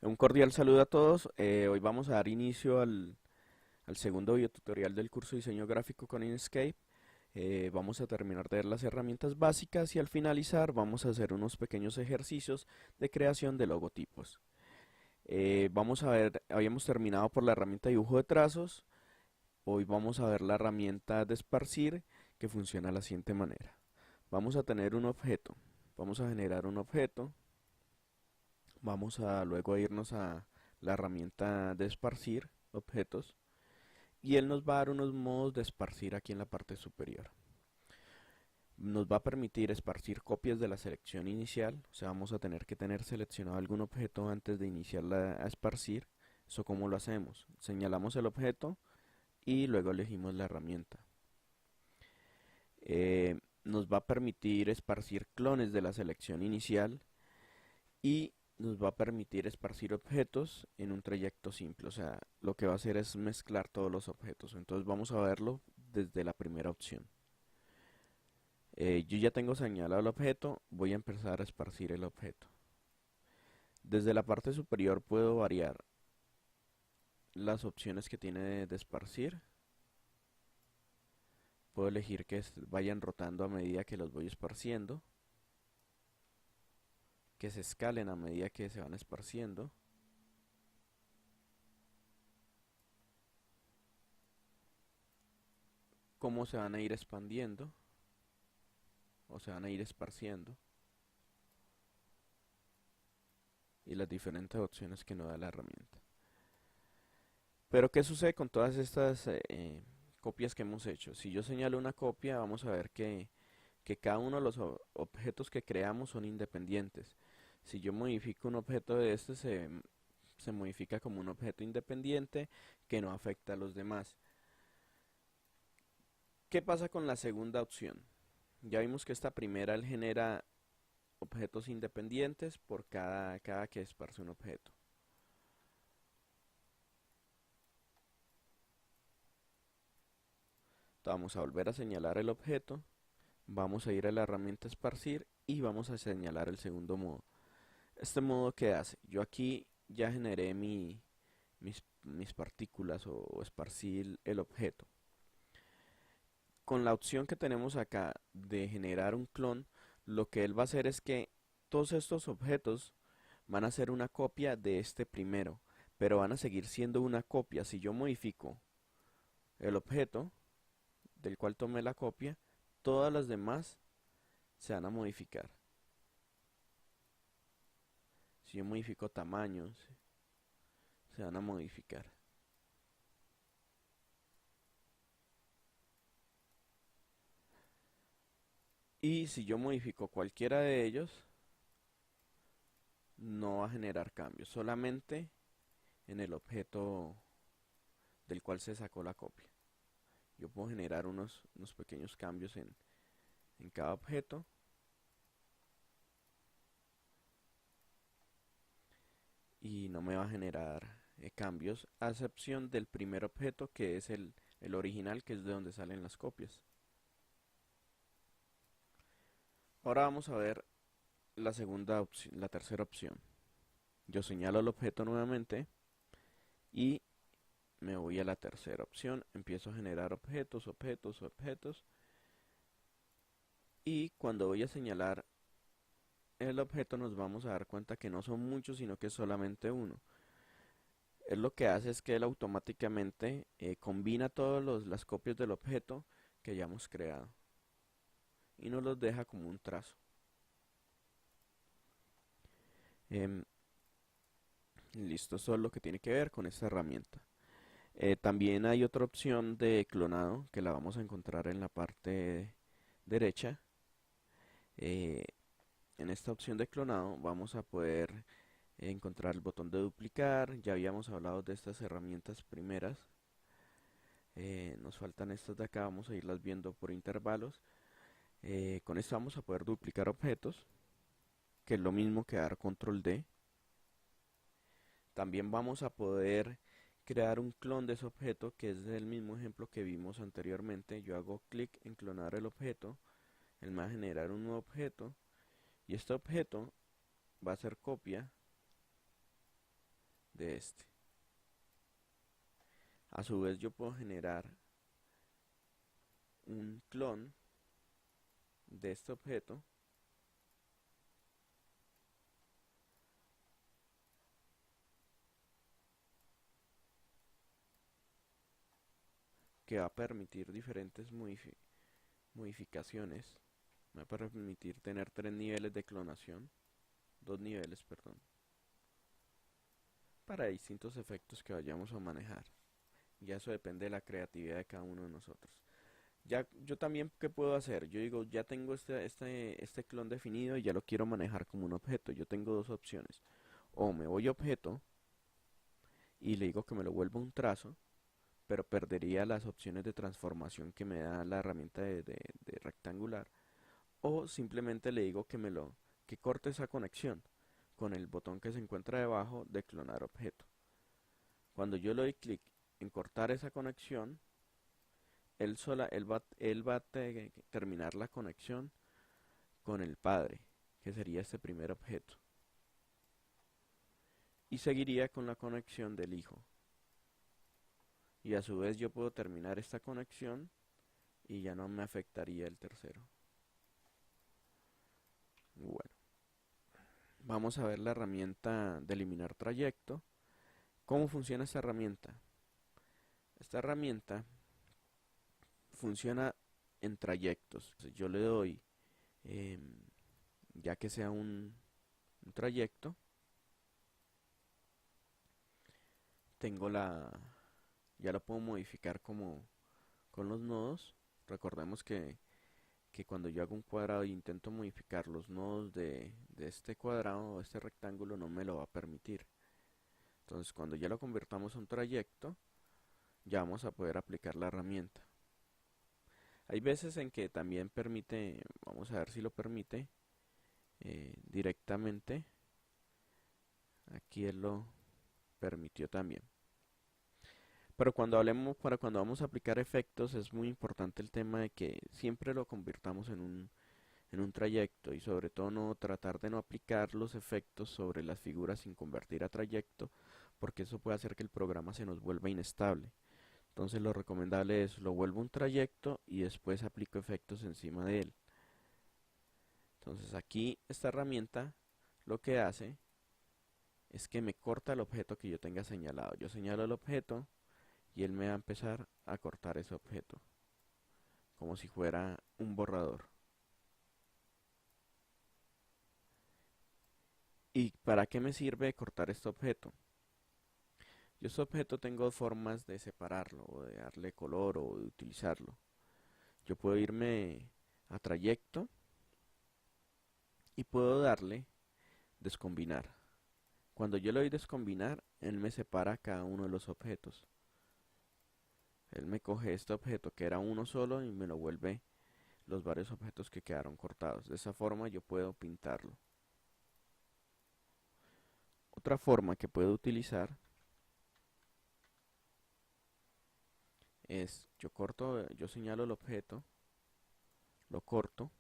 Un cordial saludo a todos. Hoy vamos a dar inicio al segundo videotutorial del curso de diseño gráfico con Inkscape. Vamos a terminar de ver las herramientas básicas y al finalizar vamos a hacer unos pequeños ejercicios de creación de logotipos. Vamos a ver, habíamos terminado por la herramienta dibujo de trazos. Hoy vamos a ver la herramienta de esparcir, que funciona de la siguiente manera. Vamos a tener un objeto. Vamos a generar un objeto. Vamos a luego irnos a la herramienta de esparcir objetos y él nos va a dar unos modos de esparcir aquí en la parte superior. Nos va a permitir esparcir copias de la selección inicial, o sea, vamos a tener que tener seleccionado algún objeto antes de iniciarla a esparcir. ¿Eso cómo lo hacemos? Señalamos el objeto y luego elegimos la herramienta. Nos va a permitir esparcir clones de la selección inicial y nos va a permitir esparcir objetos en un trayecto simple. O sea, lo que va a hacer es mezclar todos los objetos. Entonces vamos a verlo desde la primera opción. Yo ya tengo señalado el objeto, voy a empezar a esparcir el objeto. Desde la parte superior puedo variar las opciones que tiene de esparcir. Puedo elegir que vayan rotando a medida que los voy esparciendo, que se escalen a medida que se van esparciendo. Cómo se van a ir expandiendo o se van a ir esparciendo y las diferentes opciones que nos da la herramienta. Pero ¿qué sucede con todas estas copias que hemos hecho? Si yo señalo una copia, vamos a ver que cada uno de los objetos que creamos son independientes. Si yo modifico un objeto de este, se modifica como un objeto independiente que no afecta a los demás. ¿Qué pasa con la segunda opción? Ya vimos que esta primera él genera objetos independientes por cada que esparce un objeto. Vamos a volver a señalar el objeto, vamos a ir a la herramienta esparcir y vamos a señalar el segundo modo. Este modo, ¿qué hace? Yo aquí ya generé mis partículas o esparcí el objeto. Con la opción que tenemos acá de generar un clon, lo que él va a hacer es que todos estos objetos van a ser una copia de este primero, pero van a seguir siendo una copia. Si yo modifico el objeto del cual tomé la copia, todas las demás se van a modificar. Si yo modifico tamaños, se van a modificar. Y si yo modifico cualquiera de ellos, no va a generar cambios, solamente en el objeto del cual se sacó la copia. Yo puedo generar unos pequeños cambios en cada objeto. Y no me va a generar cambios, a excepción del primer objeto que es el original, que es de donde salen las copias. Ahora vamos a ver la segunda opción, la tercera opción. Yo señalo el objeto nuevamente y me voy a la tercera opción, empiezo a generar objetos, objetos, objetos y cuando voy a señalar el objeto nos vamos a dar cuenta que no son muchos sino que es solamente uno. Él lo que hace es que él automáticamente combina todas las copias del objeto que hayamos creado y nos los deja como un trazo. Em, Listo, eso es lo que tiene que ver con esta herramienta. También hay otra opción de clonado que la vamos a encontrar en la parte derecha. Eh, en esta opción de clonado vamos a poder encontrar el botón de duplicar. Ya habíamos hablado de estas herramientas primeras. Nos faltan estas de acá, vamos a irlas viendo por intervalos. Con esto vamos a poder duplicar objetos, que es lo mismo que dar control D. También vamos a poder crear un clon de ese objeto, que es el mismo ejemplo que vimos anteriormente. Yo hago clic en clonar el objeto, él me va a generar un nuevo objeto y este objeto va a ser copia de este. A su vez yo puedo generar un clon de este objeto que va a permitir diferentes modificaciones. Me va a permitir tener 3 niveles de clonación, 2 niveles, perdón, para distintos efectos que vayamos a manejar. Ya eso depende de la creatividad de cada uno de nosotros. Ya, yo también, ¿qué puedo hacer? Yo digo, ya tengo este clon definido y ya lo quiero manejar como un objeto. Yo tengo dos opciones. O me voy a objeto y le digo que me lo vuelva un trazo, pero perdería las opciones de transformación que me da la herramienta de rectangular. O simplemente le digo que corte esa conexión con el botón que se encuentra debajo de clonar objeto. Cuando yo le doy clic en cortar esa conexión, él va a terminar la conexión con el padre, que sería este primer objeto, y seguiría con la conexión del hijo. Y a su vez yo puedo terminar esta conexión y ya no me afectaría el tercero. Bueno, vamos a ver la herramienta de eliminar trayecto. ¿Cómo funciona esta herramienta? Esta herramienta funciona en trayectos. Yo le doy, ya que sea un trayecto, tengo ya lo puedo modificar como con los nodos. Recordemos que cuando yo hago un cuadrado e intento modificar los nodos de este cuadrado o este rectángulo no me lo va a permitir. Entonces cuando ya lo convertamos a un trayecto, ya vamos a poder aplicar la herramienta. Hay veces en que también permite, vamos a ver si lo permite, directamente. Aquí él lo permitió también. Pero para cuando vamos a aplicar efectos es muy importante el tema de que siempre lo convirtamos en un trayecto y sobre todo no tratar de no aplicar los efectos sobre las figuras sin convertir a trayecto, porque eso puede hacer que el programa se nos vuelva inestable. Entonces lo recomendable es lo vuelvo un trayecto y después aplico efectos encima de él. Entonces aquí esta herramienta lo que hace es que me corta el objeto que yo tenga señalado. Yo señalo el objeto y él me va a empezar a cortar ese objeto, como si fuera un borrador. ¿Y para qué me sirve cortar este objeto? Yo este objeto tengo dos formas de separarlo, o de darle color, o de utilizarlo. Yo puedo irme a trayecto y puedo darle descombinar. Cuando yo le doy descombinar, él me separa cada uno de los objetos. Él me coge este objeto que era uno solo y me lo vuelve los varios objetos que quedaron cortados. De esa forma yo puedo pintarlo. Otra forma que puedo utilizar es yo señalo el objeto, lo corto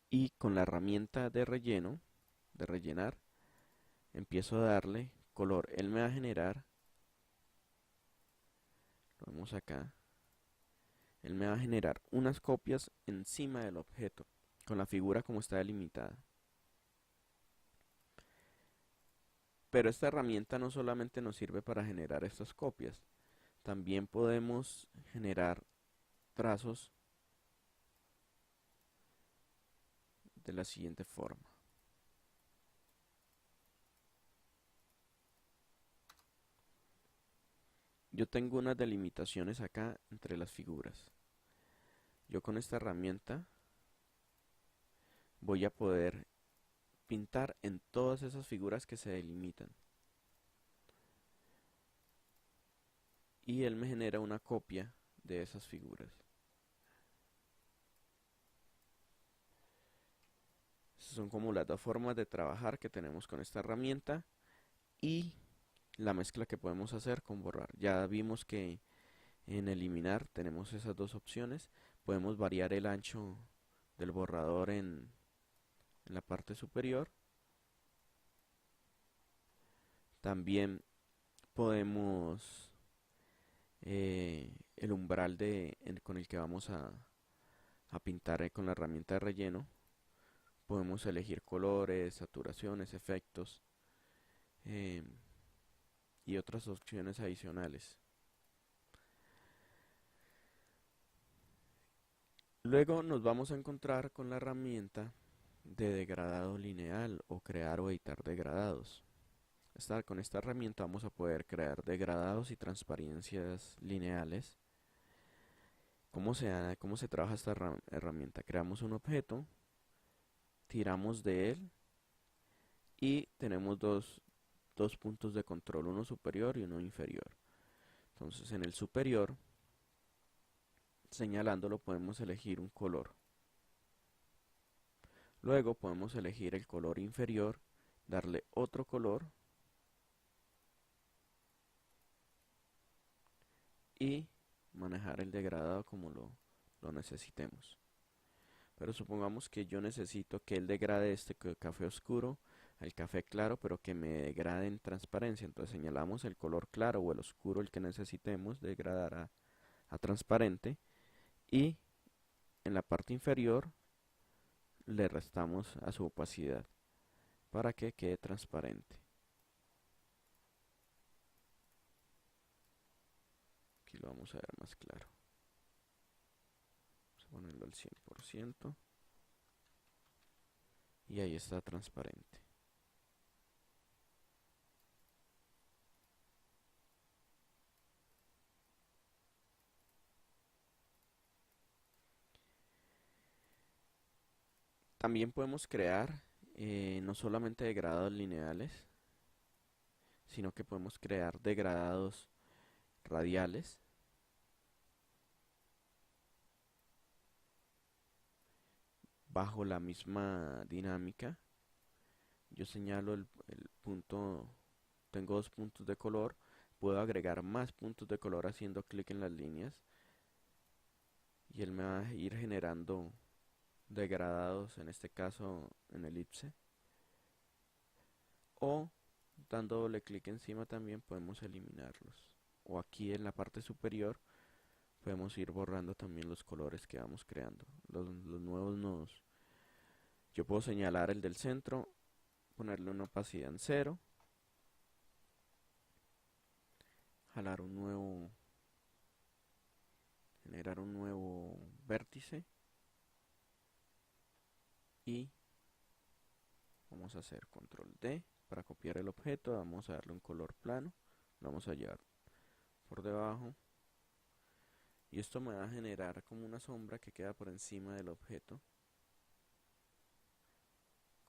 y con la herramienta de relleno, de rellenar, empiezo a darle color. Él me va a generar, lo vemos acá, él me va a generar unas copias encima del objeto, con la figura como está delimitada. Pero esta herramienta no solamente nos sirve para generar estas copias, también podemos generar trazos de la siguiente forma. Yo tengo unas delimitaciones acá entre las figuras. Yo con esta herramienta voy a poder pintar en todas esas figuras que se delimitan. Y él me genera una copia de esas figuras. Esas son como las dos formas de trabajar que tenemos con esta herramienta y la mezcla que podemos hacer con borrar. Ya vimos que en eliminar tenemos esas dos opciones. Podemos variar el ancho del borrador en la parte superior También podemos el umbral con el que vamos a pintar con la herramienta de relleno. Podemos elegir colores, saturaciones, efectos eh, y otras opciones adicionales. Luego nos vamos a encontrar con la herramienta de degradado lineal o crear o editar degradados. Con esta herramienta vamos a poder crear degradados y transparencias lineales. ¿Cómo se trabaja esta herramienta? Creamos un objeto, tiramos de él y tenemos dos puntos de control, uno superior y uno inferior. Entonces en el superior, señalándolo, podemos elegir un color. Luego podemos elegir el color inferior, darle otro color y manejar el degradado como lo necesitemos. Pero supongamos que yo necesito que él degrade este café oscuro al café claro, pero que me degrade en transparencia. Entonces señalamos el color claro o el oscuro, el que necesitemos degradar a transparente, y en la parte inferior le restamos a su opacidad para que quede transparente. Aquí lo vamos a ver más claro. Vamos a ponerlo al 100% y ahí está transparente. También podemos crear no solamente degradados lineales, sino que podemos crear degradados radiales. Bajo la misma dinámica, yo señalo el punto, tengo dos puntos de color, puedo agregar más puntos de color haciendo clic en las líneas y él me va a ir generando degradados, en este caso en elipse, o dando doble clic encima también podemos eliminarlos, o aquí en la parte superior podemos ir borrando también los colores que vamos creando, los nuevos nodos. Yo puedo señalar el del centro, ponerle una opacidad en 0, jalar generar un nuevo vértice y vamos a hacer control D para copiar el objeto, vamos a darle un color plano, lo vamos a llevar por debajo y esto me va a generar como una sombra que queda por encima del objeto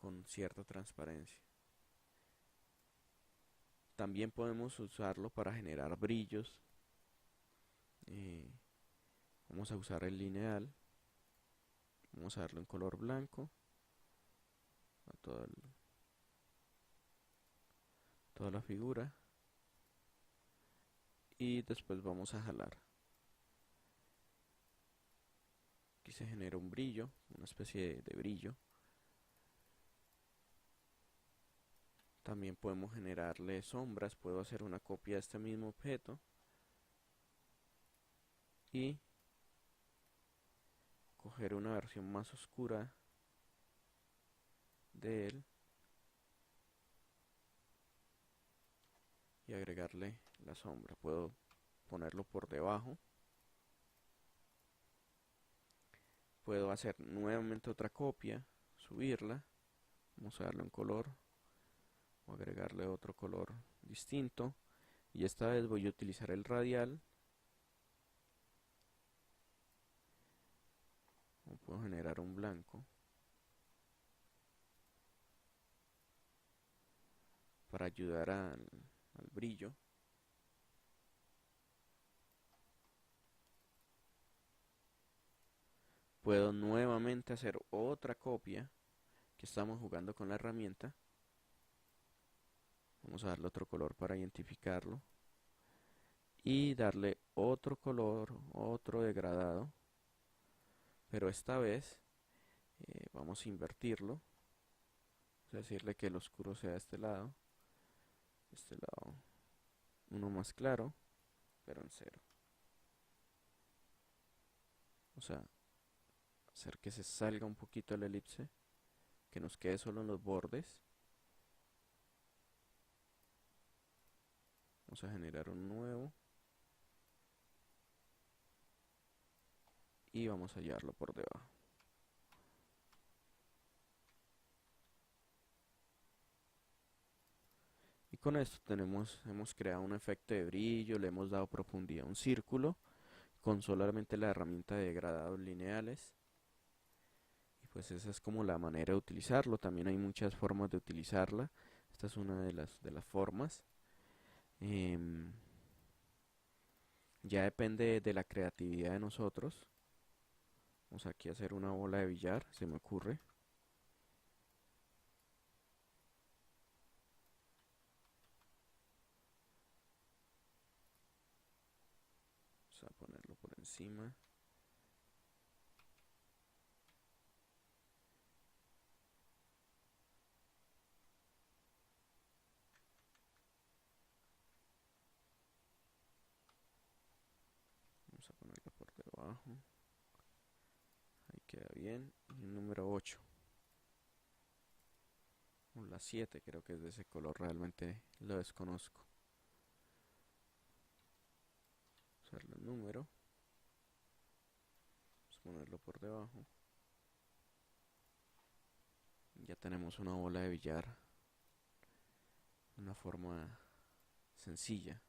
con cierta transparencia. También podemos usarlo para generar brillos. Vamos a usar el lineal, vamos a darle un color blanco a toda la figura y después vamos a jalar. Aquí se genera un brillo, una especie de brillo. También podemos generarle sombras, puedo hacer una copia de este mismo objeto y coger una versión más oscura de él y agregarle la sombra. Puedo ponerlo por debajo. Puedo hacer nuevamente otra copia, subirla. Vamos a darle un color o agregarle otro color distinto. Y esta vez voy a utilizar el radial. Puedo generar un blanco para ayudar al brillo. Puedo nuevamente hacer otra copia que estamos jugando con la herramienta. Vamos a darle otro color para identificarlo y darle otro color, otro degradado, pero esta vez vamos a invertirlo, es decirle que el oscuro sea de este lado Este lado uno más claro, pero en cero. O sea, hacer que se salga un poquito el elipse, que nos quede solo en los bordes. Vamos a generar un nuevo y vamos a llevarlo por debajo. Y con esto hemos creado un efecto de brillo, le hemos dado profundidad a un círculo con solamente la herramienta de degradados lineales. Y pues esa es como la manera de utilizarlo. También hay muchas formas de utilizarla. Esta es una de las formas. Em, ya depende de la creatividad de nosotros. Vamos aquí a hacer una bola de billar, se me ocurre. Vamos a ponerlo por encima. Vamos a ponerlo por debajo. Ahí queda bien. Y el número 8. O la 7 creo que es de ese color. Realmente lo desconozco. Vamos a darle el número. Vamos a ponerlo por debajo. Ya tenemos una bola de billar. Una forma sencilla.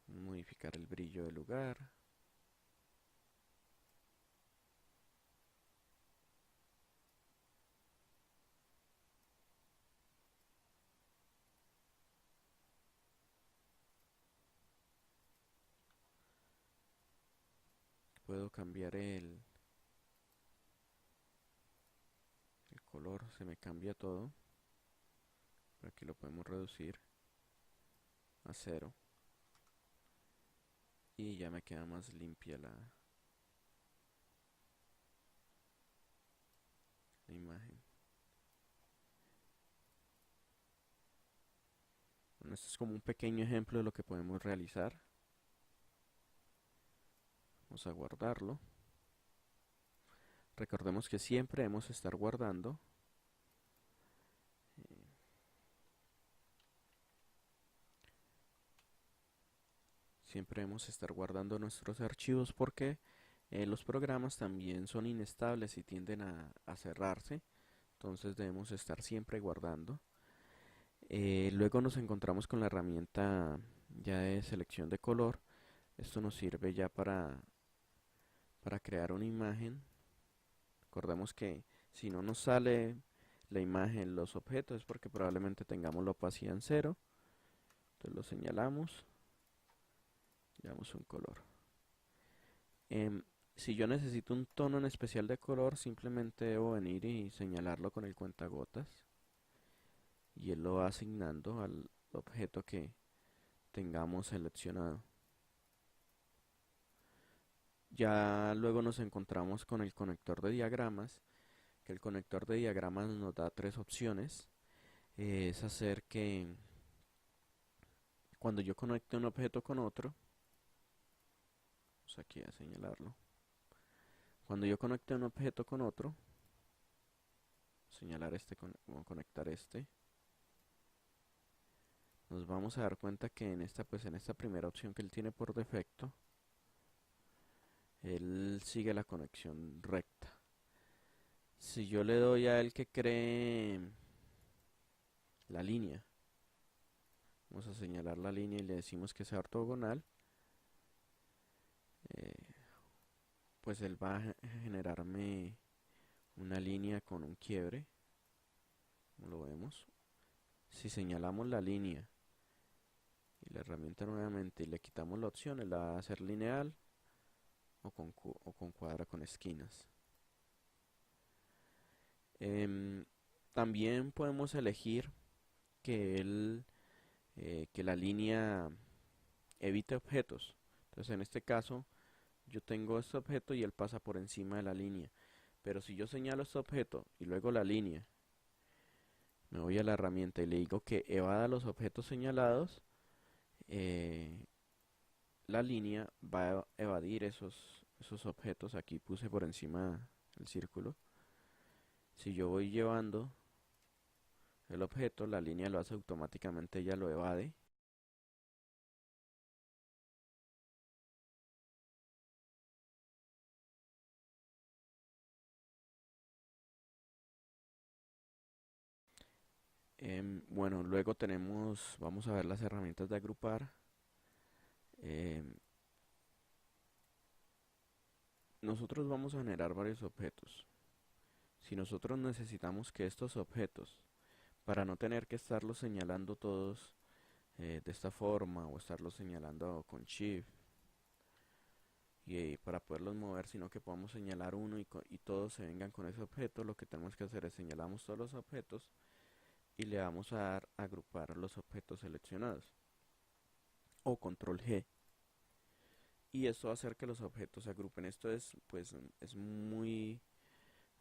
Modificar el brillo del lugar. Puedo cambiar el color, se me cambia todo. Por aquí lo podemos reducir a 0. Y ya me queda más limpia la imagen. Bueno, esto es como un pequeño ejemplo de lo que podemos realizar. Vamos a guardarlo. Recordemos que siempre debemos estar guardando. Siempre debemos estar guardando nuestros archivos porque los programas también son inestables y tienden a cerrarse. Entonces debemos estar siempre guardando. Luego nos encontramos con la herramienta ya de selección de color. Esto nos sirve ya para crear una imagen. Recordemos que si no nos sale la imagen, los objetos, es porque probablemente tengamos la opacidad en 0. Entonces lo señalamos, le damos un color. Si yo necesito un tono en especial de color, simplemente debo venir y señalarlo con el cuentagotas. Y él lo va asignando al objeto que tengamos seleccionado. Ya luego nos encontramos con el conector de diagramas, que el conector de diagramas nos da tres opciones. Es hacer que cuando yo conecte un objeto con otro, vamos aquí a señalarlo. Cuando yo conecte un objeto con otro, señalar este, conectar este, nos vamos a dar cuenta que en esta primera opción que él tiene por defecto, él sigue la conexión recta. Si yo le doy a él que cree la línea, vamos a señalar la línea y le decimos que sea ortogonal, pues él va a generarme una línea con un quiebre, como lo vemos. Si señalamos la línea y la herramienta nuevamente y le quitamos la opción, él la va a hacer lineal o con cuadra con esquinas. También podemos elegir que que la línea evite objetos. Entonces en este caso yo tengo este objeto y él pasa por encima de la línea. Pero si yo señalo este objeto y luego la línea me voy a la herramienta y le digo que evada los objetos señalados, eh, la línea va a evadir esos objetos. Aquí puse por encima el círculo. Si yo voy llevando el objeto, la línea lo hace automáticamente, ella lo evade. Bueno, luego vamos a ver las herramientas de agrupar. Em, Nosotros vamos a generar varios objetos. Si nosotros necesitamos que estos objetos, para no tener que estarlos señalando todos de esta forma o estarlos señalando con Shift y para poderlos mover, sino que podamos señalar uno y todos se vengan con ese objeto, lo que tenemos que hacer es señalamos todos los objetos y le vamos a dar a agrupar los objetos seleccionados o control G, y esto va a hacer que los objetos se agrupen. Esto es pues es muy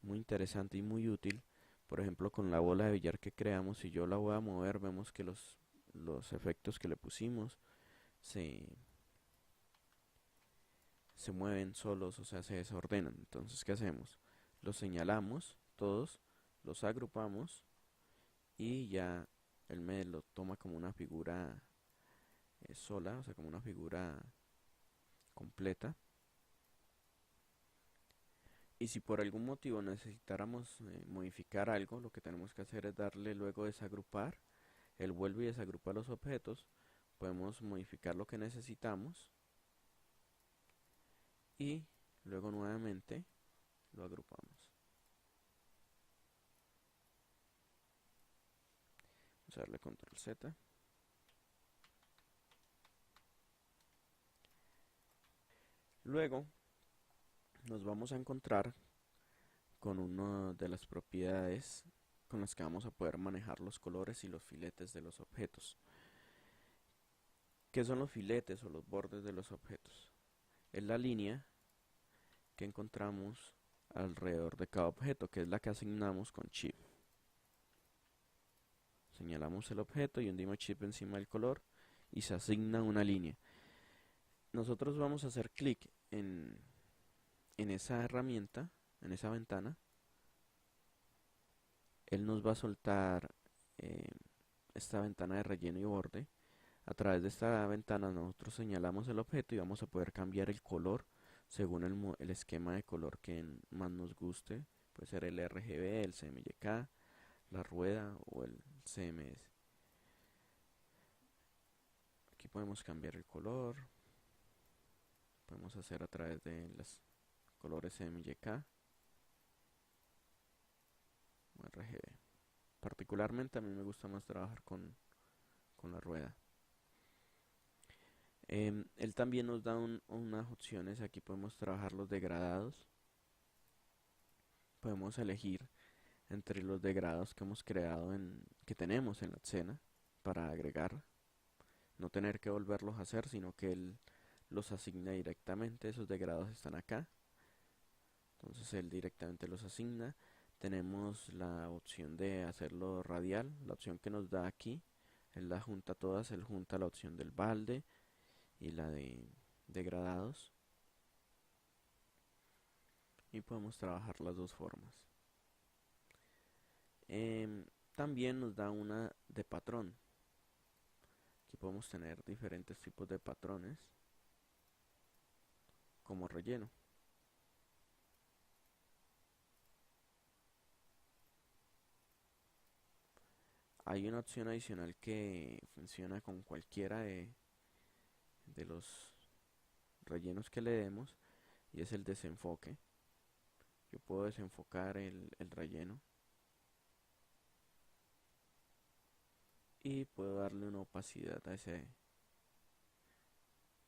interesante y muy útil. Por ejemplo, con la bola de billar que creamos, si yo la voy a mover, vemos que los efectos que le pusimos se, se mueven solos, o sea, se desordenan. Entonces, ¿qué hacemos? Los señalamos todos, los agrupamos y ya él me lo toma como una figura sola, o sea, como una figura completa. Y si por algún motivo necesitáramos modificar algo, lo que tenemos que hacer es darle luego desagrupar. Él vuelve y desagrupa los objetos. Podemos modificar lo que necesitamos y luego nuevamente lo agrupamos. Vamos a darle control Z. Luego nos vamos a encontrar con una de las propiedades con las que vamos a poder manejar los colores y los filetes de los objetos. ¿Qué son los filetes o los bordes de los objetos? Es la línea que encontramos alrededor de cada objeto, que es la que asignamos con Shift. Señalamos el objeto y hundimos Shift encima del color y se asigna una línea. Nosotros vamos a hacer clic en esa herramienta, en esa ventana. Él nos va a soltar eh, esta ventana de relleno y borde. A través de esta ventana nosotros señalamos el objeto y vamos a poder cambiar el color según el esquema de color que más nos guste. Puede ser el RGB, el CMYK, la rueda o el CMS. Aquí podemos cambiar el color. Podemos hacer a través de los colores CMYK o RGB. Particularmente a mí me gusta más trabajar con la rueda. Él también nos da unas opciones. Aquí podemos trabajar los degradados. Podemos elegir entre los degradados que hemos creado que tenemos en la escena para agregar, no tener que volverlos a hacer, sino que él los asigna directamente. Esos degradados están acá, entonces él directamente los asigna. Tenemos la opción de hacerlo radial, la opción que nos da aquí, él la junta todas, él junta la opción del balde y la de degradados, y podemos trabajar las dos formas. También nos da una de patrón. Aquí podemos tener diferentes tipos de patrones como relleno. Hay una opción adicional que funciona con cualquiera de los rellenos que le demos, y es el desenfoque. Yo puedo desenfocar el relleno y puedo darle una opacidad a ese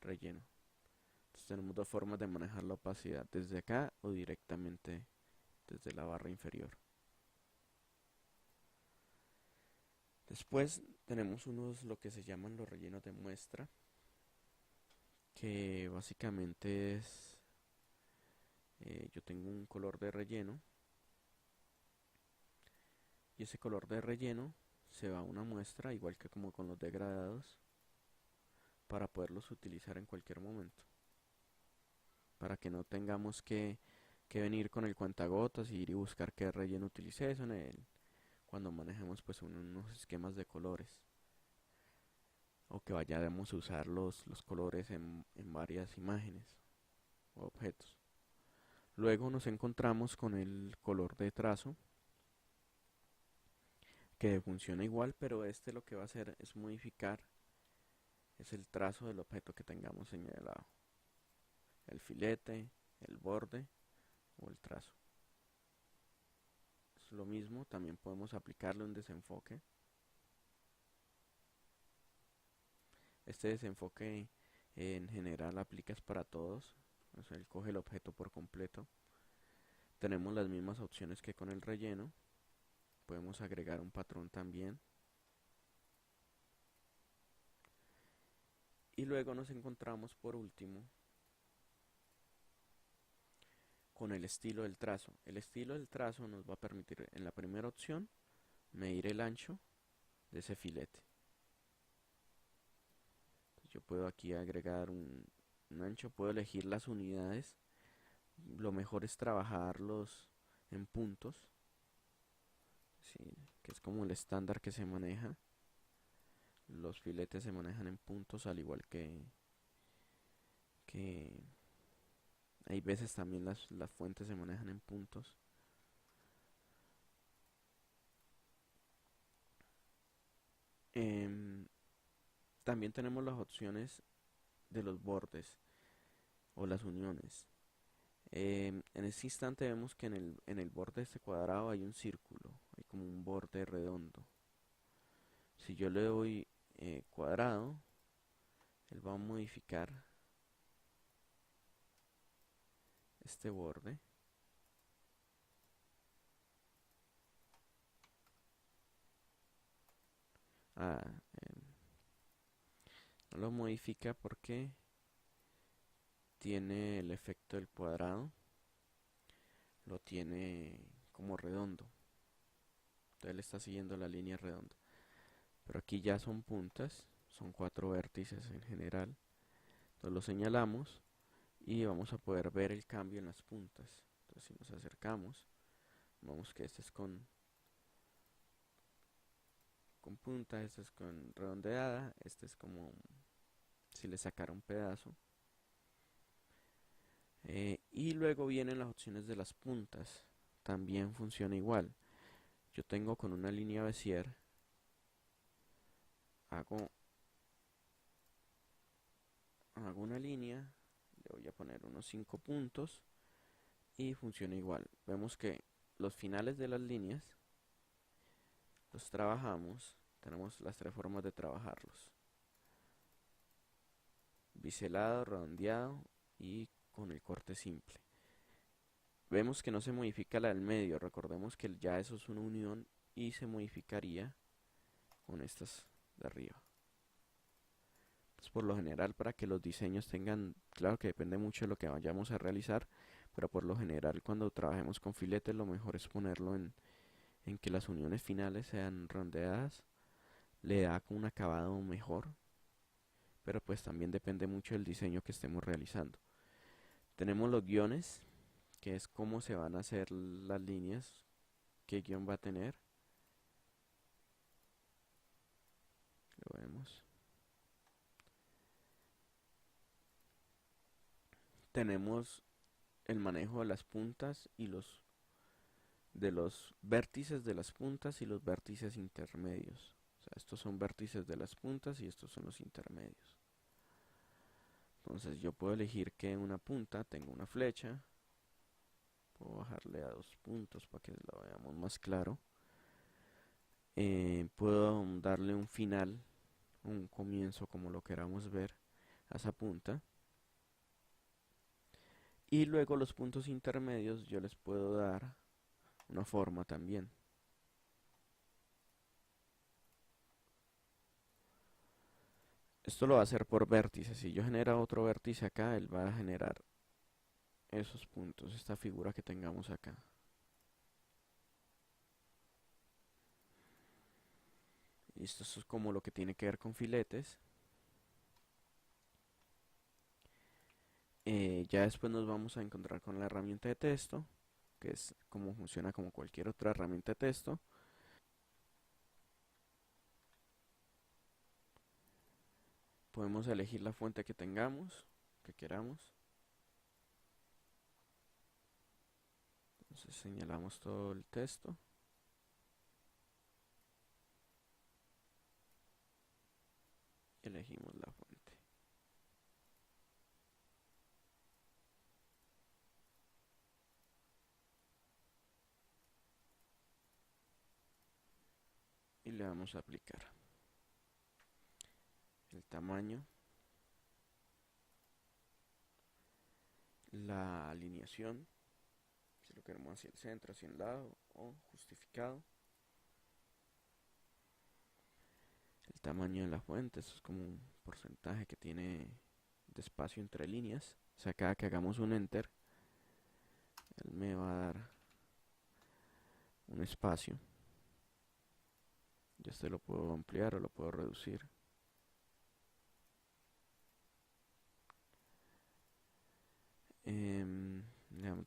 relleno. Entonces tenemos dos formas de manejar la opacidad, desde acá o directamente desde la barra inferior. Después tenemos lo que se llaman los rellenos de muestra, que básicamente es, yo tengo un color de relleno y ese color de relleno se va a una muestra, igual que como con los degradados, para poderlos utilizar en cualquier momento, para que no tengamos que venir con el cuentagotas y ir y buscar qué relleno utilicé eso cuando manejemos pues unos esquemas de colores, o que vayamos a usar los colores en varias imágenes o objetos. Luego nos encontramos con el color de trazo, que funciona igual, pero este lo que va a hacer es modificar es el trazo del objeto que tengamos señalado, el filete, el borde o el trazo. Es lo mismo, también podemos aplicarle un desenfoque. Este desenfoque en general aplicas para todos, o sea, él coge el objeto por completo. Tenemos las mismas opciones que con el relleno, podemos agregar un patrón también. Y luego nos encontramos por último con el estilo del trazo. El estilo del trazo nos va a permitir en la primera opción medir el ancho de ese filete. Entonces yo puedo aquí agregar un ancho, puedo elegir las unidades. Lo mejor es trabajarlos en puntos, ¿sí? Que es como el estándar que se maneja. Los filetes se manejan en puntos, al igual que hay veces también las fuentes se manejan en puntos. Em, También tenemos las opciones de los bordes o las uniones. En este instante vemos que en el borde de este cuadrado hay un círculo, hay como un borde redondo. Si yo le doy cuadrado, él va a modificar este borde. Ah, em, no lo modifica porque tiene el efecto del cuadrado, lo tiene como redondo. Entonces él está siguiendo la línea redonda. Pero aquí ya son puntas, son 4 vértices en general. Entonces lo señalamos y vamos a poder ver el cambio en las puntas. Entonces si nos acercamos, vemos que este es con punta, este es con redondeada, este es como si le sacara un pedazo. Y luego vienen las opciones de las puntas, también funciona igual. Yo tengo con una línea Bézier, hago una línea, le voy a poner unos 5 puntos y funciona igual. Vemos que los finales de las líneas los trabajamos, tenemos las 3 formas de trabajarlos: biselado, redondeado y con el corte simple. Vemos que no se modifica la del medio, recordemos que ya eso es una unión y se modificaría con estas de arriba. Entonces, por lo general, para que los diseños tengan, claro que depende mucho de lo que vayamos a realizar, pero por lo general cuando trabajemos con filetes lo mejor es ponerlo en que las uniones finales sean redondeadas, le da un acabado mejor, pero pues también depende mucho del diseño que estemos realizando. Tenemos los guiones, que es cómo se van a hacer las líneas, qué guión va a tener. Lo vemos. Tenemos el manejo de las puntas y de los vértices de las puntas y los vértices intermedios. O sea, estos son vértices de las puntas y estos son los intermedios. Entonces yo puedo elegir que en una punta tenga una flecha. Puedo bajarle a 2 puntos para que lo veamos más claro. Puedo darle un final, un comienzo, como lo queramos ver, a esa punta. Y luego los puntos intermedios yo les puedo dar una forma también. Esto lo va a hacer por vértices. Si yo genero otro vértice acá, él va a generar esos puntos, esta figura que tengamos acá. Listo, esto es como lo que tiene que ver con filetes. Ya después nos vamos a encontrar con la herramienta de texto, que es como funciona como cualquier otra herramienta de texto. Podemos elegir la fuente que tengamos, que queramos. Entonces señalamos todo el texto. Y elegimos la fuente. Y le damos a aplicar. El tamaño, la alineación, si lo queremos hacia el centro, hacia el lado o justificado. El tamaño de la fuente, eso es como un porcentaje que tiene de espacio entre líneas. O sea, cada que hagamos un enter, él me va a dar un espacio. Yo este lo puedo ampliar o lo puedo reducir.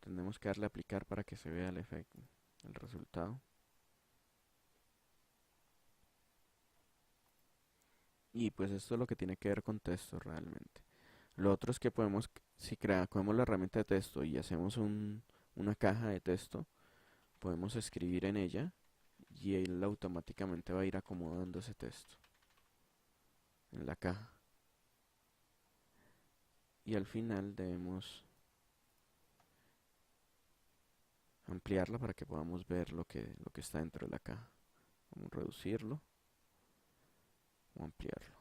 Tenemos que darle a aplicar para que se vea el efecto, el resultado. Y pues esto es lo que tiene que ver con texto realmente. Lo otro es que podemos, si cogemos la herramienta de texto y hacemos una caja de texto, podemos escribir en ella y él automáticamente va a ir acomodando ese texto en la caja. Y al final debemos ampliarla para que podamos ver lo que está dentro de la caja. Vamos a reducirlo o ampliarlo.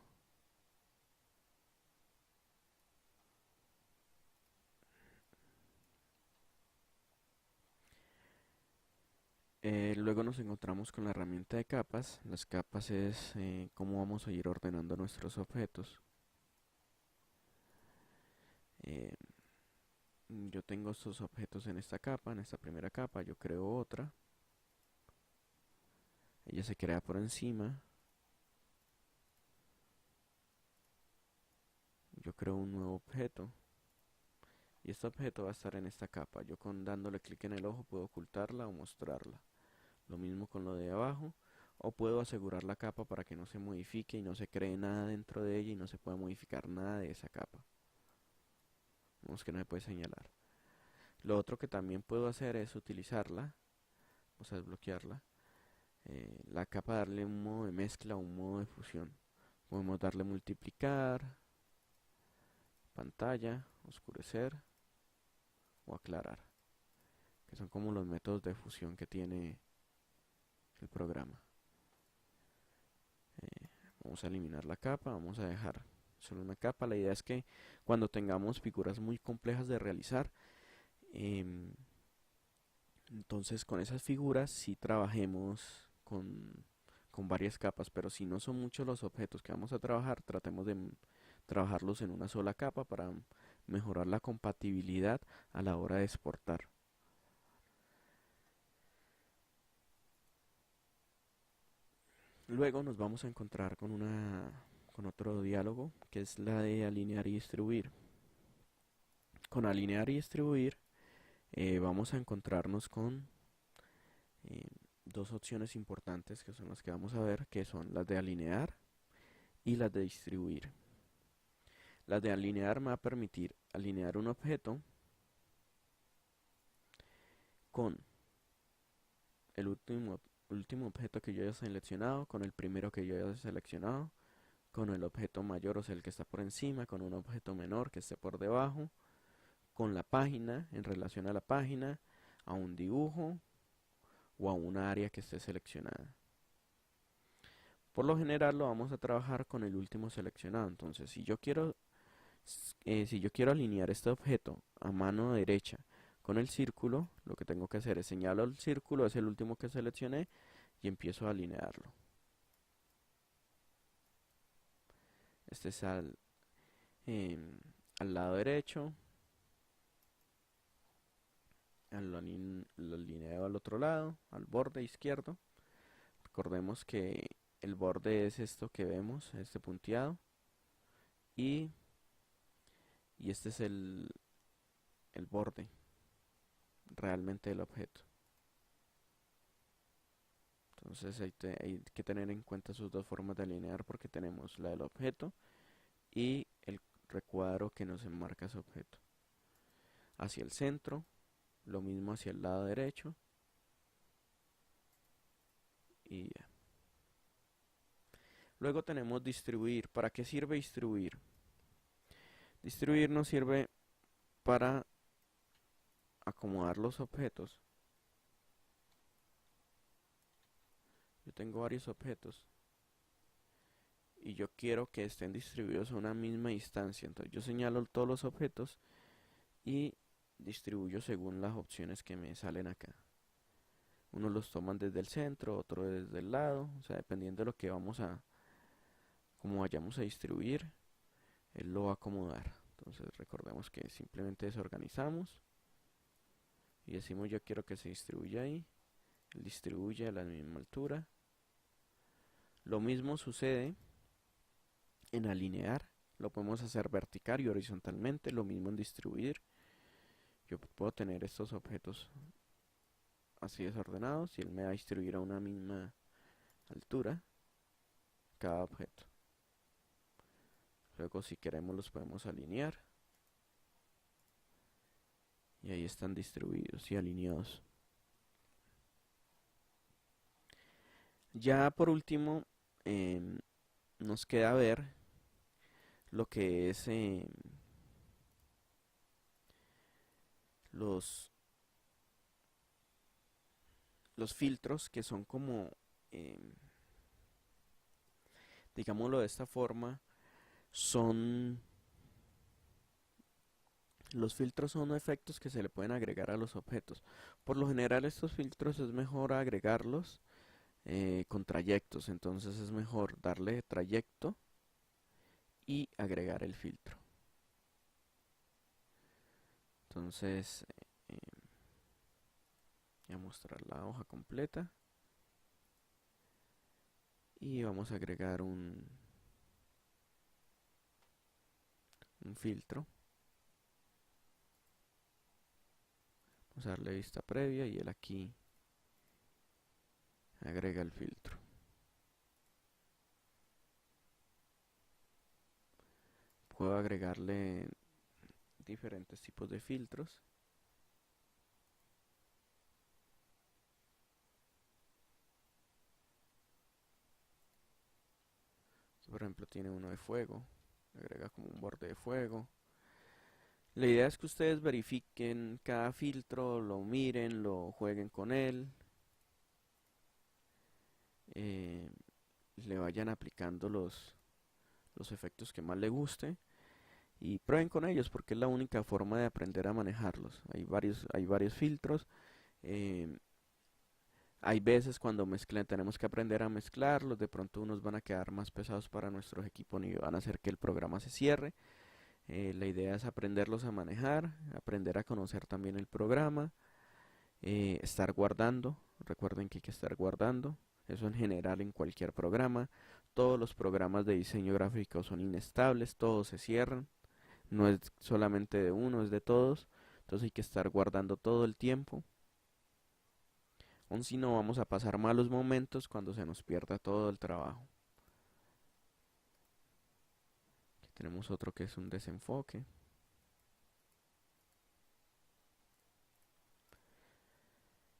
Luego nos encontramos con la herramienta de capas. Las capas es cómo vamos a ir ordenando nuestros objetos. Eh, yo tengo estos objetos en esta capa, en esta primera capa. Yo creo otra. Ella se crea por encima. Yo creo un nuevo objeto. Y este objeto va a estar en esta capa. Yo dándole clic en el ojo puedo ocultarla o mostrarla. Lo mismo con lo de abajo. O puedo asegurar la capa para que no se modifique y no se cree nada dentro de ella y no se pueda modificar nada de esa capa. Vemos que no se puede señalar. Lo otro que también puedo hacer es utilizarla, o sea, desbloquearla. La capa, darle un modo de mezcla o un modo de fusión. Podemos darle multiplicar, pantalla, oscurecer o aclarar, que son como los métodos de fusión que tiene el programa. Vamos a eliminar la capa, vamos a dejar solo una capa. La idea es que cuando tengamos figuras muy complejas de realizar, entonces con esas figuras sí trabajemos con varias capas, pero si no son muchos los objetos que vamos a trabajar, tratemos de trabajarlos en una sola capa para mejorar la compatibilidad a la hora de exportar. Luego nos vamos a encontrar con otro diálogo que es la de alinear y distribuir. Con alinear y distribuir vamos a encontrarnos con eh, dos opciones importantes que son las que vamos a ver, que son las de alinear y las de distribuir. Las de alinear me va a permitir alinear un objeto con el último objeto que yo haya seleccionado, con el primero que yo haya seleccionado, con el objeto mayor, o sea, el que está por encima, con un objeto menor que esté por debajo, con la página, en relación a la página, a un dibujo o a una área que esté seleccionada. Por lo general lo vamos a trabajar con el último seleccionado. Entonces, si yo quiero alinear este objeto a mano derecha con el círculo, lo que tengo que hacer es señalo el círculo, es el último que seleccioné, y empiezo a alinearlo. Este es al lado derecho, lo alineo al otro lado, al borde izquierdo. Recordemos que el borde es esto que vemos, este punteado, y, y este es el borde realmente del objeto. Entonces hay que tener en cuenta sus dos formas de alinear porque tenemos la del objeto y el recuadro que nos enmarca ese objeto. Hacia el centro, lo mismo hacia el lado derecho y ya. Luego tenemos distribuir. ¿Para qué sirve distribuir? Distribuir nos sirve para acomodar los objetos. Yo tengo varios objetos y yo quiero que estén distribuidos a una misma distancia. Entonces yo señalo todos los objetos y distribuyo según las opciones que me salen acá. Unos los toman desde el centro, otro desde el lado, o sea, dependiendo de lo que como vayamos a distribuir, él lo va a acomodar. Entonces recordemos que simplemente desorganizamos y decimos yo quiero que se distribuya ahí, él distribuye a la misma altura. Lo mismo sucede en alinear, lo podemos hacer vertical y horizontalmente, lo mismo en distribuir. Yo puedo tener estos objetos así desordenados y él me va a distribuir a una misma altura cada objeto. Luego si queremos los podemos alinear y ahí están distribuidos y alineados. Ya por último nos queda ver lo que es los, los filtros que son como, digámoslo de esta forma, son los filtros son efectos que se le pueden agregar a los objetos. Por lo general estos filtros es mejor agregarlos con trayectos, entonces es mejor darle trayecto y agregar el filtro. Entonces voy a mostrar la hoja completa y vamos a agregar un filtro. Vamos a darle vista previa y él aquí agrega el filtro. Puedo agregarle diferentes tipos de filtros. Por ejemplo, tiene uno de fuego, agrega como un borde de fuego. La idea es que ustedes verifiquen cada filtro, lo miren, lo jueguen con él, le vayan aplicando los efectos que más les guste y prueben con ellos porque es la única forma de aprender a manejarlos. Hay varios filtros. Hay veces cuando mezclan, tenemos que aprender a mezclarlos, de pronto unos van a quedar más pesados para nuestros equipos y van a hacer que el programa se cierre. La idea es aprenderlos a manejar, aprender a conocer también el programa, estar guardando, recuerden que hay que estar guardando, eso en general en cualquier programa. Todos los programas de diseño gráfico son inestables, todos se cierran, no es solamente de uno, es de todos, entonces hay que estar guardando todo el tiempo. Aun si no vamos a pasar malos momentos cuando se nos pierda todo el trabajo. Aquí tenemos otro que es un desenfoque.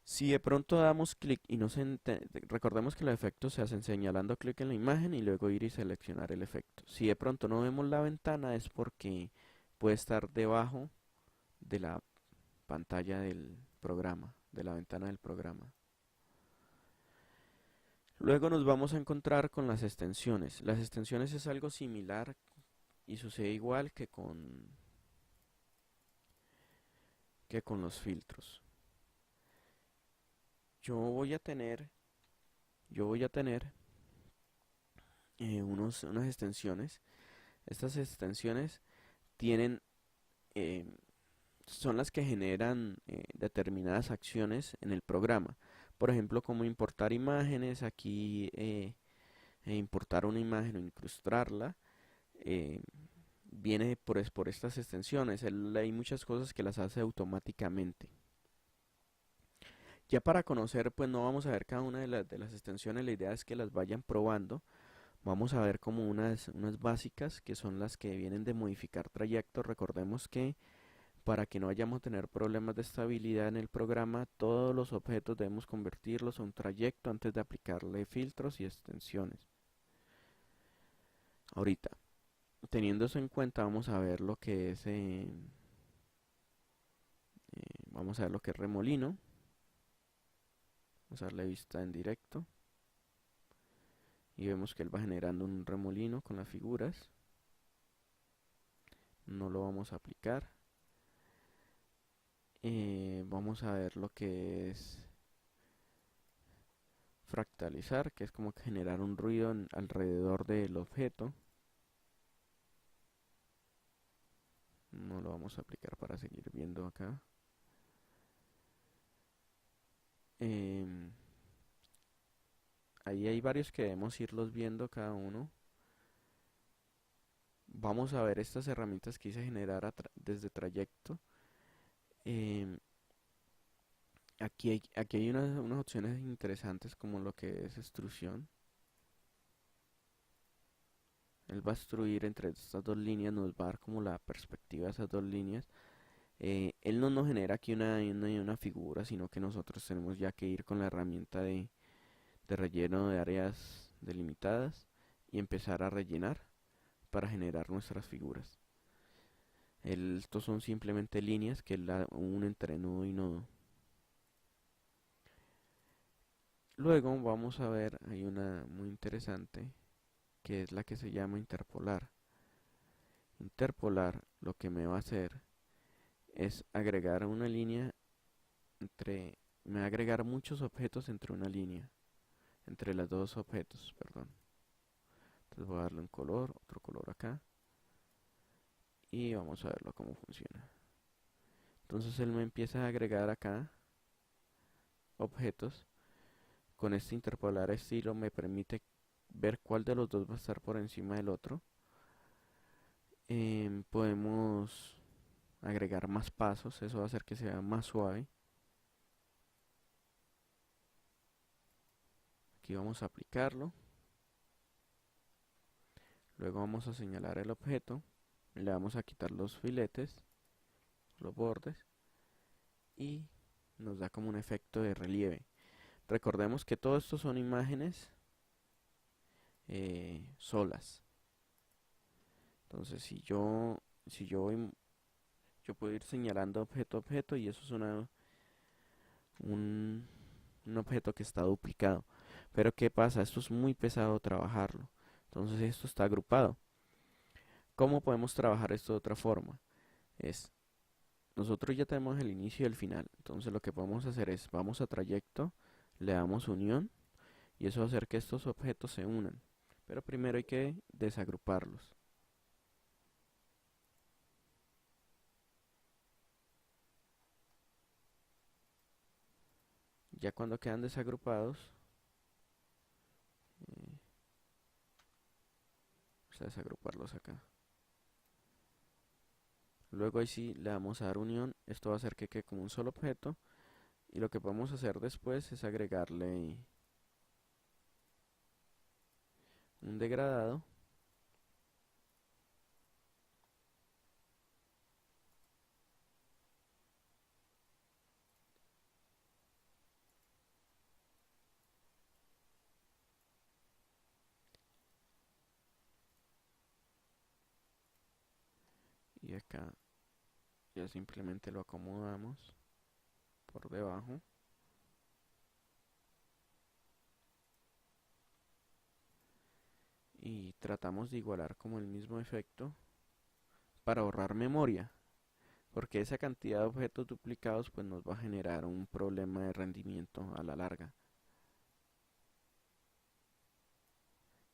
Si de pronto damos clic y recordemos que los efectos se hacen señalando clic en la imagen y luego ir y seleccionar el efecto. Si de pronto no vemos la ventana es porque puede estar debajo de la pantalla del programa, de la ventana del programa. Luego nos vamos a encontrar con las extensiones. Las extensiones es algo similar y sucede igual que con los filtros. Yo voy a tener unas extensiones. Estas extensiones tienen son las que generan determinadas acciones en el programa. Por ejemplo, como importar imágenes. Aquí importar una imagen o incrustarla, eh, viene por estas extensiones. Hay muchas cosas que las hace automáticamente. Ya para conocer, pues no vamos a ver cada una de las extensiones, la idea es que las vayan probando. Vamos a ver como unas básicas que son las que vienen de modificar trayectos. Recordemos que para que no vayamos a tener problemas de estabilidad en el programa, todos los objetos debemos convertirlos a un trayecto antes de aplicarle filtros y extensiones. Ahorita, teniendo eso en cuenta, vamos a ver lo que es vamos a ver lo que es remolino. Vamos a darle vista en directo y vemos que él va generando un remolino con las figuras. No lo vamos a aplicar. Vamos a ver lo que es fractalizar, que es como que generar un ruido alrededor del objeto. No lo vamos a aplicar para seguir viendo acá. Ahí hay varios que debemos irlos viendo cada uno. Vamos a ver estas herramientas que hice generar desde trayecto. Em, aquí hay unas opciones interesantes como lo que es extrusión. Él va a extruir entre estas dos líneas, nos va a dar como la perspectiva de esas dos líneas. Él no nos genera aquí una figura, sino que nosotros tenemos ya que ir con la herramienta de relleno de áreas delimitadas y empezar a rellenar para generar nuestras figuras. Estos son simplemente líneas que él une entre nodo y nodo. Luego vamos a ver, hay una muy interesante que es la que se llama interpolar. Interpolar lo que me va a hacer es agregar una línea me va a agregar muchos objetos entre una línea, entre los dos objetos, perdón. Entonces voy a darle un color, otro color acá y vamos a verlo cómo funciona. Entonces él me empieza a agregar acá objetos. Con este interpolar estilo me permite ver cuál de los dos va a estar por encima del otro. Podemos agregar más pasos, eso va a hacer que sea más suave. Aquí vamos a aplicarlo. Luego vamos a señalar el objeto. Le vamos a quitar los filetes, los bordes. Y nos da como un efecto de relieve. Recordemos que todo esto son imágenes solas. Entonces yo puedo ir señalando objeto a objeto y eso es un, un objeto que está duplicado. Pero ¿qué pasa? Esto es muy pesado trabajarlo. Entonces esto está agrupado. ¿Cómo podemos trabajar esto de otra forma? Nosotros ya tenemos el inicio y el final. Entonces lo que podemos hacer es, vamos a trayecto, le damos unión y eso va a hacer que estos objetos se unan. Pero primero hay que desagruparlos. Ya cuando quedan desagrupados, vamos a desagruparlos acá. Luego ahí sí le vamos a dar unión. Esto va a hacer que quede como un solo objeto. Y lo que podemos hacer después es agregarle un degradado. Y acá ya simplemente lo acomodamos por debajo. Y tratamos de igualar como el mismo efecto para ahorrar memoria. Porque esa cantidad de objetos duplicados pues nos va a generar un problema de rendimiento a la larga.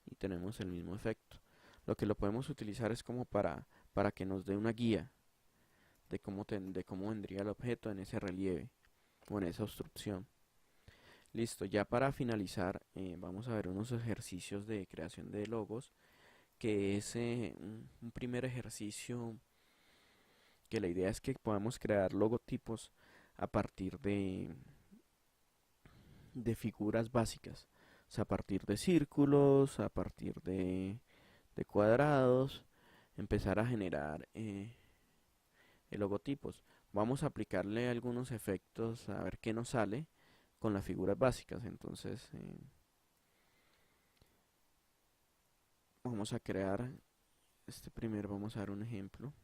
Y tenemos el mismo efecto. Lo que lo podemos utilizar es como para que nos dé una guía de cómo vendría el objeto en ese relieve o en esa obstrucción. Listo, ya para finalizar, vamos a ver unos ejercicios de creación de logos, que es un primer ejercicio que la idea es que podamos crear logotipos a partir de figuras básicas, o sea, a partir de círculos, a partir de cuadrados, empezar a generar logotipos. Vamos a aplicarle algunos efectos a ver qué nos sale con las figuras básicas. Entonces, vamos a crear este primero, vamos a dar un ejemplo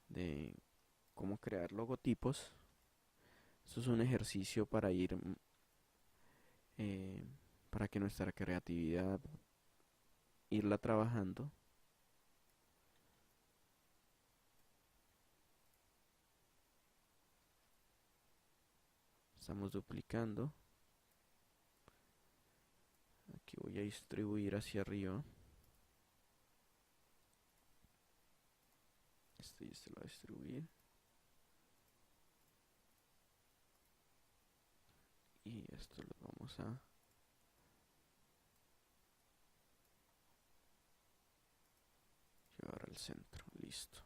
de cómo crear logotipos. Esto es un ejercicio para ir, eh, para que nuestra creatividad irla trabajando. Estamos duplicando. Aquí voy a distribuir hacia arriba. Este ya se lo va a distribuir. Y esto lo vamos a llevar al centro. Listo.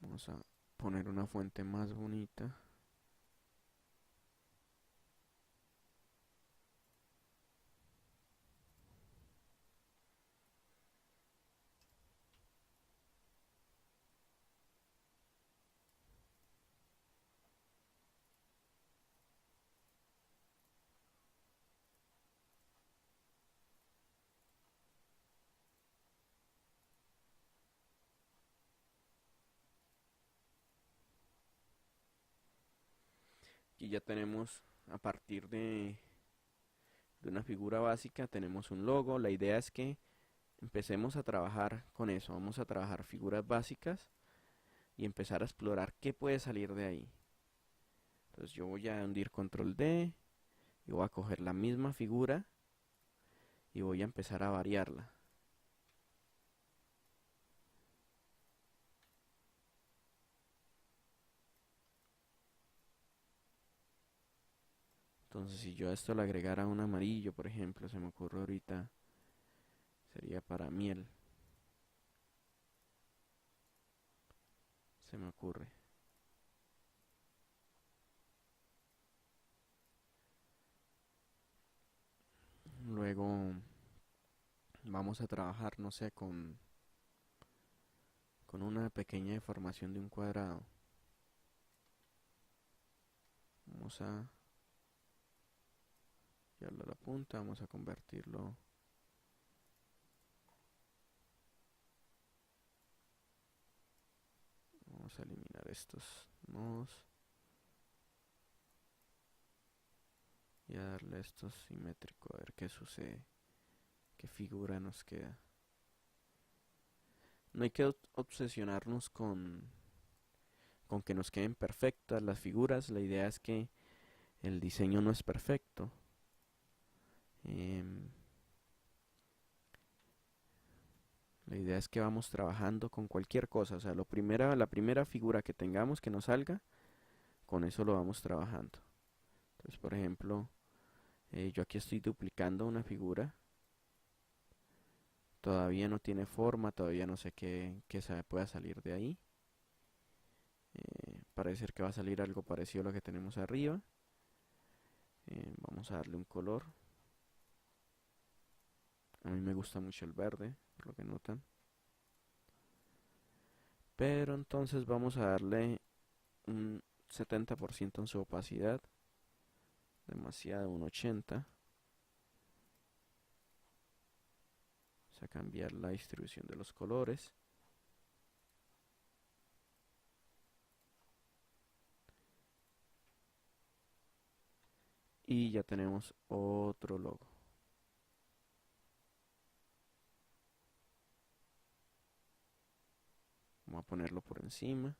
Vamos a poner una fuente más bonita. Aquí ya tenemos, a partir de una figura básica, tenemos un logo. La idea es que empecemos a trabajar con eso. Vamos a trabajar figuras básicas y empezar a explorar qué puede salir de ahí. Entonces yo voy a hundir control D y voy a coger la misma figura y voy a empezar a variarla. Entonces si yo a esto le agregara un amarillo, por ejemplo, se me ocurre ahorita, sería para miel. Se me ocurre. Luego vamos a trabajar, no sé, con una pequeña deformación de un cuadrado. Vamos a llevarlo a la punta, vamos a convertirlo. Vamos a eliminar estos nodos y a darle esto simétrico, a ver qué sucede, qué figura nos queda. No hay que obsesionarnos con que nos queden perfectas las figuras. La idea es que el diseño no es perfecto. Em, la idea es que vamos trabajando con cualquier cosa. O sea, la primera figura que tengamos que nos salga, con eso lo vamos trabajando. Entonces, por ejemplo, yo aquí estoy duplicando una figura. Todavía no tiene forma, todavía no sé qué se pueda salir de ahí. Parece ser que va a salir algo parecido a lo que tenemos arriba. Vamos a darle un color. A mí me gusta mucho el verde, por lo que notan. Pero entonces vamos a darle un 70% en su opacidad. Demasiado, un 80%. Vamos a cambiar la distribución de los colores. Y ya tenemos otro logo. Vamos a ponerlo por encima.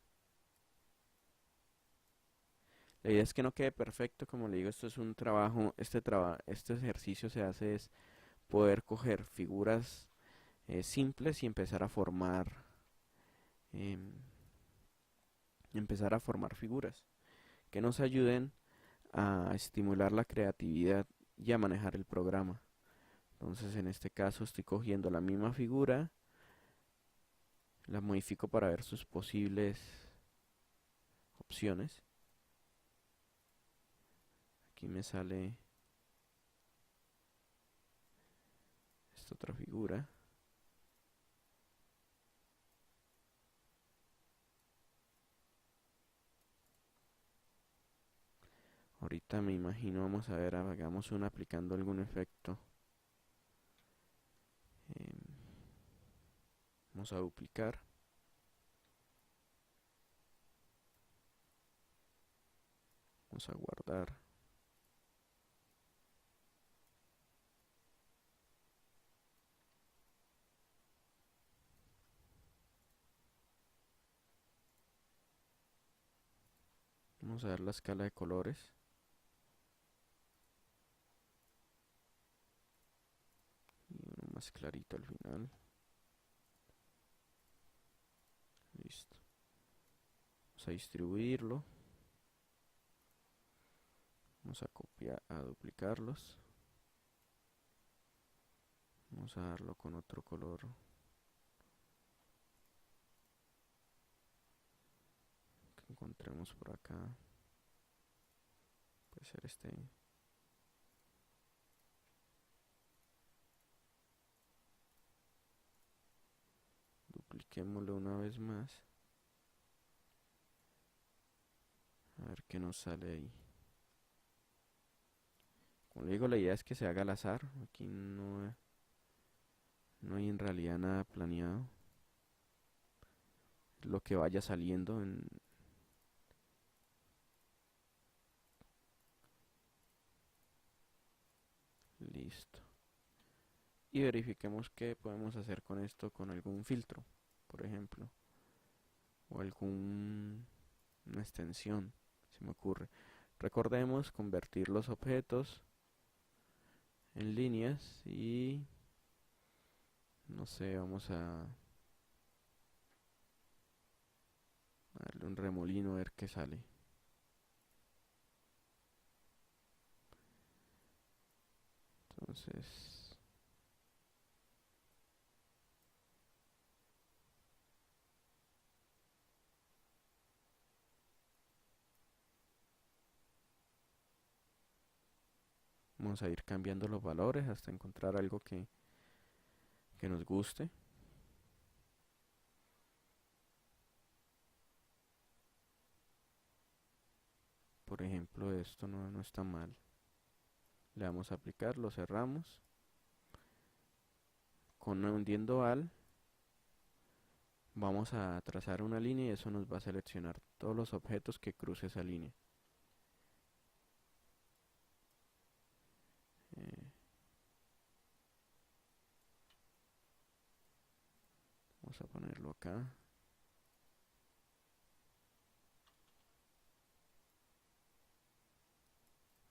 La idea es que no quede perfecto, como le digo, esto es un trabajo, este ejercicio se hace es poder coger figuras simples y em, empezar a formar figuras que nos ayuden a estimular la creatividad y a manejar el programa. Entonces en este caso estoy cogiendo la misma figura, la modifico para ver sus posibles opciones. Aquí me sale esta otra figura. Ahorita me imagino, vamos a ver, hagamos una aplicando algún efecto. Em, Vamos a duplicar. Vamos a guardar. Vamos a ver la escala de colores. Y uno más clarito al final. Listo. Vamos a distribuirlo. Vamos a copiar, a duplicarlos. Vamos a darlo con otro color que encontremos por acá. Puede ser este. Dupliquémoslo una vez más. A ver qué nos sale ahí. Como le digo, la idea es que se haga al azar. Aquí no hay en realidad nada planeado. Lo que vaya saliendo en... Listo. Y verifiquemos qué podemos hacer con esto con algún filtro, por ejemplo. O alguna extensión, se me ocurre. Recordemos convertir los objetos en líneas y no sé, vamos a darle un remolino a ver qué sale. Entonces, vamos a ir cambiando los valores hasta encontrar algo que nos guste. Por ejemplo, esto no está mal. Le damos a aplicar, lo cerramos. Con hundiendo al, vamos a trazar una línea y eso nos va a seleccionar todos los objetos que cruce esa línea. Eh, Vamos a ponerlo acá.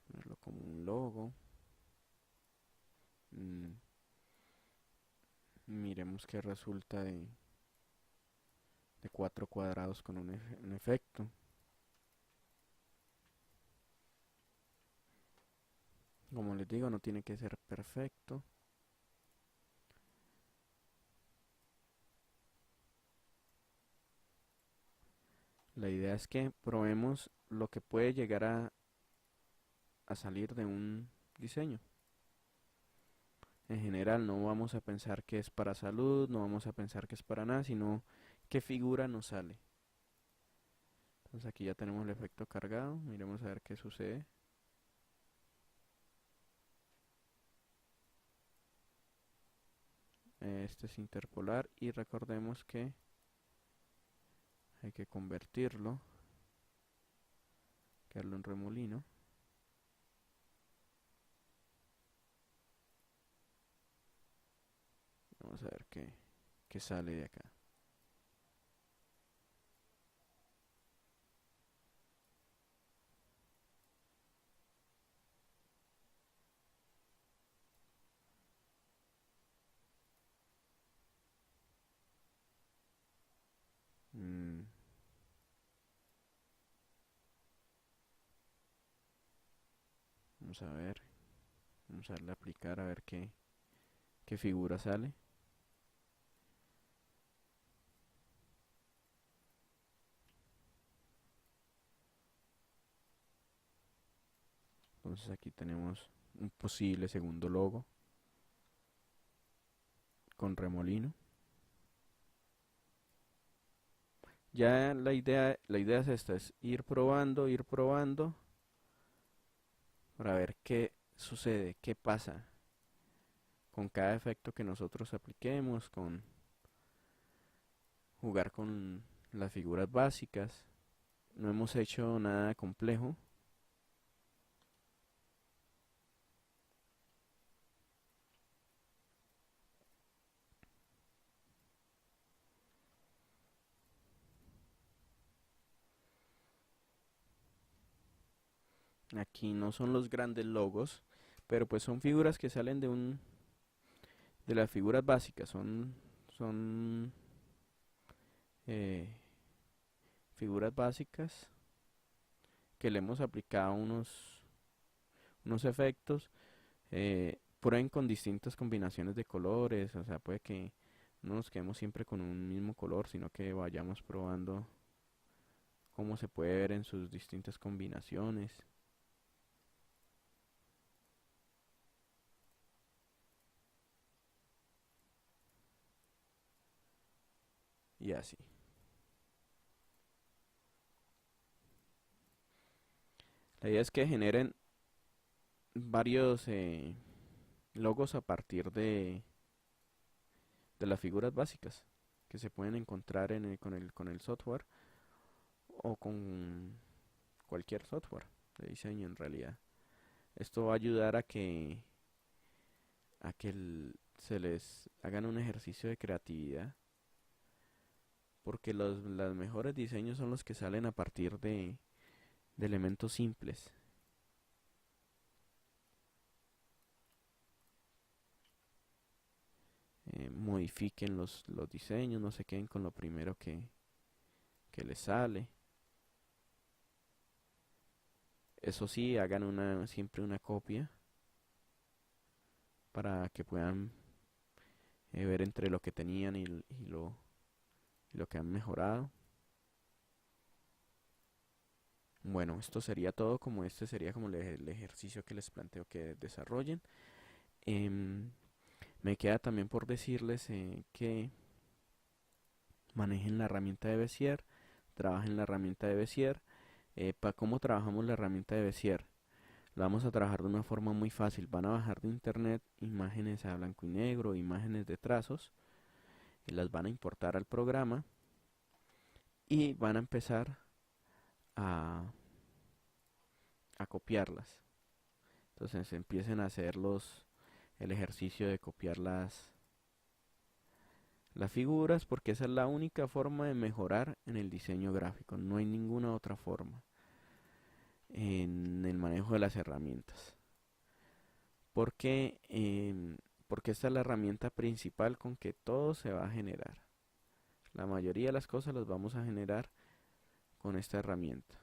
Ponerlo como un logo. Mm, Miremos qué resulta de 4 cuadrados con un efecto. Como les digo, no tiene que ser perfecto. La idea es que probemos lo que puede llegar a salir de un diseño. En general no vamos a pensar que es para salud, no vamos a pensar que es para nada, sino qué figura nos sale. Entonces aquí ya tenemos el efecto cargado, miremos a ver qué sucede. Este es interpolar y recordemos que hay que convertirlo, que darle un remolino. Vamos a ver qué sale de acá. Vamos a ver. Vamos a darle a aplicar a ver qué figura sale. Entonces aquí tenemos un posible segundo logo con remolino. Ya la idea es esta, es ir probando para ver qué sucede, qué pasa con cada efecto que nosotros apliquemos, con jugar con las figuras básicas. No hemos hecho nada complejo. Aquí no son los grandes logos, pero pues son figuras que salen de las figuras básicas. Son eh, figuras básicas que le hemos aplicado unos efectos. Prueben con distintas combinaciones de colores, o sea, puede que no nos quedemos siempre con un mismo color, sino que vayamos probando cómo se puede ver en sus distintas combinaciones. Y así. La idea es que generen varios logos a partir de las figuras básicas que se pueden encontrar con el software o con cualquier software de diseño en realidad. Esto va a ayudar a que se les hagan un ejercicio de creatividad, porque los mejores diseños son los que salen a partir de elementos simples. Modifiquen los diseños, no se queden con lo primero que les sale. Eso sí, hagan siempre una copia para que puedan ver entre lo que tenían y lo que han mejorado. Bueno, esto sería todo, este sería como el ejercicio que les planteo que desarrollen. Em, Me queda también por decirles que manejen la herramienta de Bezier, trabajen la herramienta de Bezier. ¿Cómo trabajamos la herramienta de Bezier? La vamos a trabajar de una forma muy fácil. Van a bajar de internet imágenes a blanco y negro, imágenes de trazos, y las van a importar al programa y van a empezar a, a copiarlas. Entonces empiecen a hacer el ejercicio de copiar las figuras, porque esa es la única forma de mejorar en el diseño gráfico. No hay ninguna otra forma en el manejo de las herramientas. Porque, porque esta es la herramienta principal con que todo se va a generar. La mayoría de las cosas las vamos a generar con esta herramienta.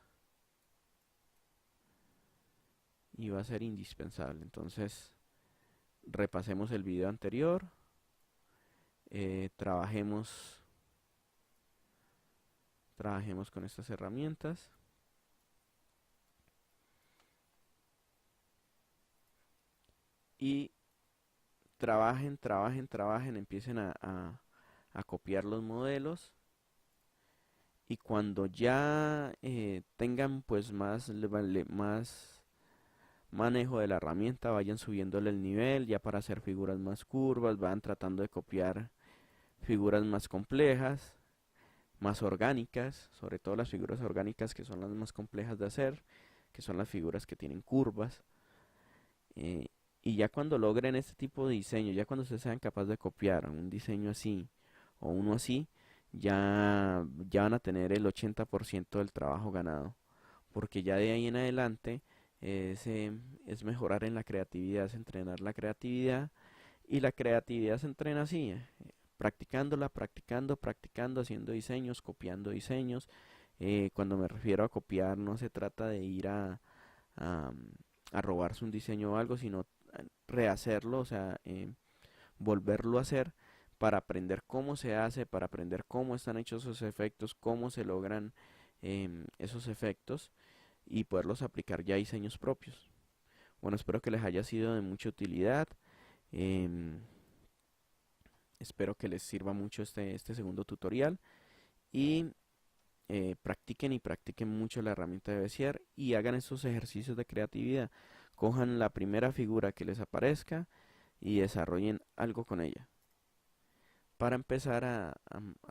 Y va a ser indispensable. Entonces, repasemos el video anterior. Trabajemos con estas herramientas. Y trabajen, empiecen a copiar los modelos. Y cuando ya tengan pues más manejo de la herramienta, vayan subiéndole el nivel ya para hacer figuras más curvas, van tratando de copiar figuras más complejas, más orgánicas, sobre todo las figuras orgánicas, que son las más complejas de hacer, que son las figuras que tienen curvas. eh, y ya cuando logren este tipo de diseño, ya cuando ustedes sean capaces de copiar un diseño así o uno así, ya van a tener el 80% del trabajo ganado, porque ya de ahí en adelante es mejorar en la creatividad, es entrenar la creatividad, y la creatividad se entrena así, practicándola, practicando, haciendo diseños, copiando diseños. Cuando me refiero a copiar, no se trata de ir a a robarse un diseño o algo, sino rehacerlo, o sea, volverlo a hacer para aprender cómo se hace, para aprender cómo están hechos esos efectos, cómo se logran esos efectos y poderlos aplicar ya a diseños propios. Bueno, espero que les haya sido de mucha utilidad. em, Espero que les sirva mucho este segundo tutorial y practiquen y practiquen mucho la herramienta de Bezier y hagan estos ejercicios de creatividad. Cojan la primera figura que les aparezca y desarrollen algo con ella para empezar a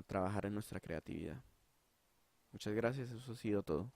trabajar en nuestra creatividad. Muchas gracias, eso ha sido todo.